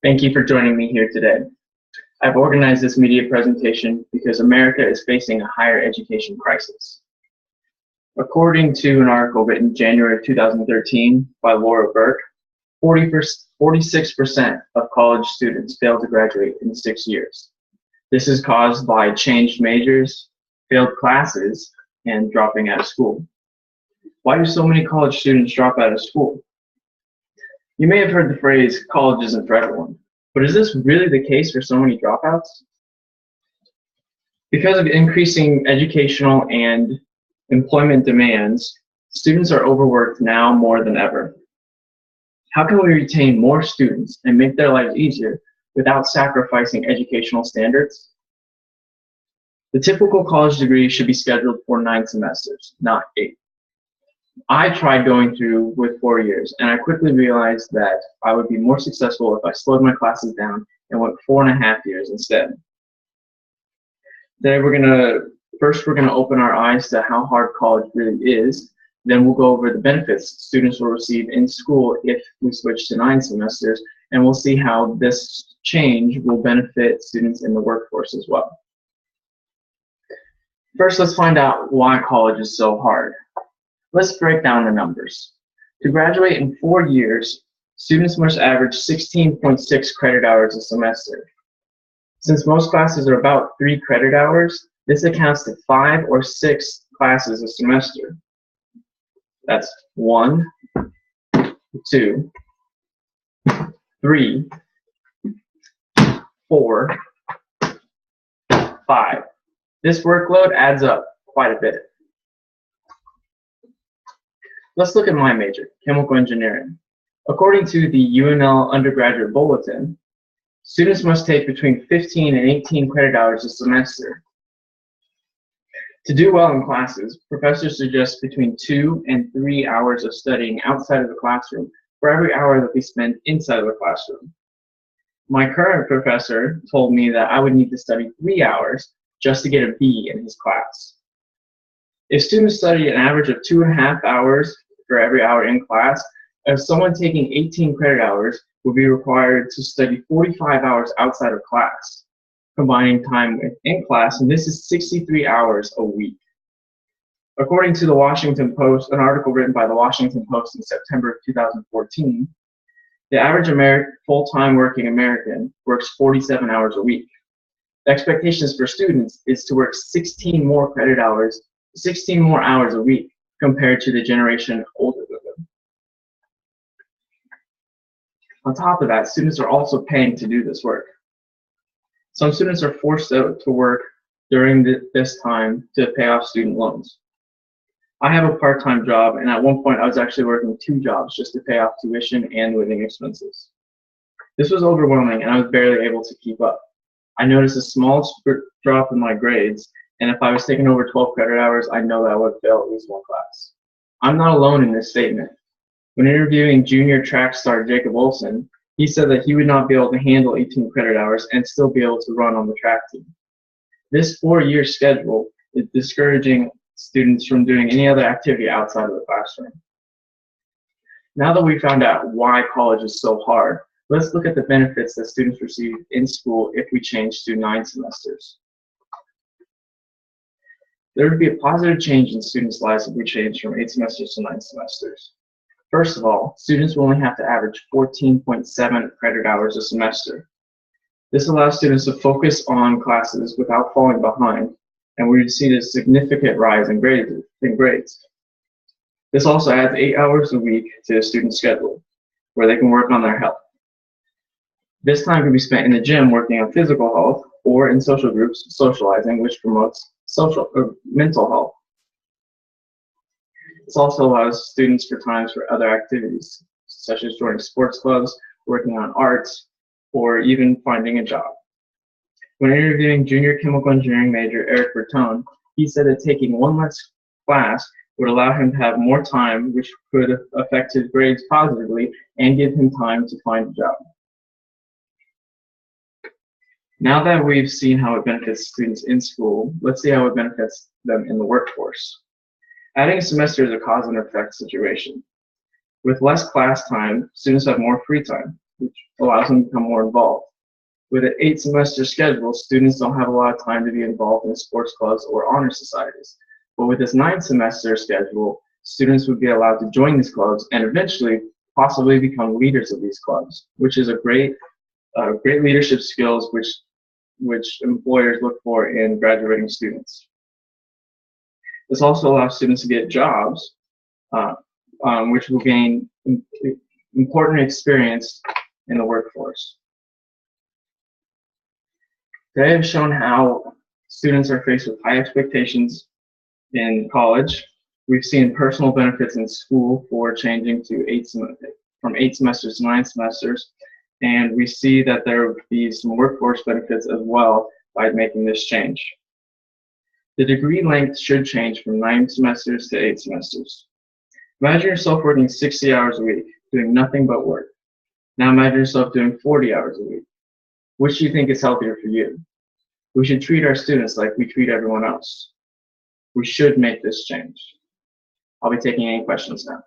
Thank you for joining me here today. I've organized this media presentation because America is facing a higher education crisis. According to an article written January of 2013 by Laura Burke, 46% of college students fail to graduate in 6 years. This is caused by changed majors, failed classes, and dropping out of school. Why do so many college students drop out of school? You may have heard the phrase, college isn't for everyone, but is this really the case for so many dropouts? Because of increasing educational and employment demands, students are overworked now more than ever. How can we retain more students and make their lives easier without sacrificing educational standards? The typical college degree should be scheduled for 9 semesters, not 8. I tried going through with 4 years, and I quickly realized that I would be more successful if I slowed my classes down and went 4.5 years instead. Today we're gonna open our eyes to how hard college really is. Then we'll go over the benefits students will receive in school if we switch to 9 semesters, and we'll see how this change will benefit students in the workforce as well. First, let's find out why college is so hard. Let's break down the numbers. To graduate in 4 years, students must average 16.6 credit hours a semester. Since most classes are about 3 credit hours, this accounts to 5 or 6 classes a semester. That's 1, 2, 3, 4, 5. This workload adds up quite a bit. Let's look at my major, chemical engineering. According to the UNL undergraduate bulletin, students must take between 15 and 18 credit hours a semester. To do well in classes, professors suggest between 2 and 3 hours of studying outside of the classroom for every hour that they spend inside of the classroom. My current professor told me that I would need to study 3 hours just to get a B in his class. If students study an average of 2.5 hours for every hour in class, if someone taking 18 credit hours would be required to study 45 hours outside of class, combining time in class, and this is 63 hours a week. According to the Washington Post, an article written by the Washington Post in September of 2014, the average full-time working American works 47 hours a week. The expectations for students is to work 16 more hours a week compared to the generation older than them. On top of that, students are also paying to do this work. Some students are forced to work during this time to pay off student loans. I have a part-time job, and at one point I was actually working 2 jobs just to pay off tuition and living expenses. This was overwhelming, and I was barely able to keep up. I noticed a small drop in my grades, and if I was taking over 12 credit hours, I know that I would fail at least 1 class. I'm not alone in this statement. When interviewing junior track star Jacob Olson, he said that he would not be able to handle 18 credit hours and still be able to run on the track team. This 4-year schedule is discouraging students from doing any other activity outside of the classroom. Now that we found out why college is so hard, let's look at the benefits that students receive in school if we change to 9 semesters. There would be a positive change in students' lives if we change from 8 semesters to 9 semesters. First of all, students will only have to average 14.7 credit hours a semester. This allows students to focus on classes without falling behind, and we would see a significant rise in grades. This also adds 8 hours a week to a student's schedule, where they can work on their health. This time can be spent in the gym working on physical health or in social groups socializing, which promotes mental health. This also allows students for times for other activities, such as joining sports clubs, working on arts, or even finding a job. When interviewing junior chemical engineering major Eric Bertone, he said that taking 1 less class would allow him to have more time, which could affect his grades positively and give him time to find a job. Now that we've seen how it benefits students in school, let's see how it benefits them in the workforce. Adding a semester is a cause and effect situation. With less class time, students have more free time. which allows them to become more involved. With an 8-semester schedule, students don't have a lot of time to be involved in sports clubs or honor societies. But with this 9-semester schedule, students would be allowed to join these clubs and eventually possibly become leaders of these clubs, which is a great leadership skills which employers look for in graduating students. This also allows students to get jobs, which will gain important experience in the workforce. Today I've shown how students are faced with high expectations in college. We've seen personal benefits in school for changing from 8 semesters to 9 semesters, and we see that there will be some workforce benefits as well by making this change. The degree length should change from 9 semesters to 8 semesters. Imagine yourself working 60 hours a week, doing nothing but work. Now imagine yourself doing 40 hours a week. Which do you think is healthier for you? We should treat our students like we treat everyone else. We should make this change. I'll be taking any questions now.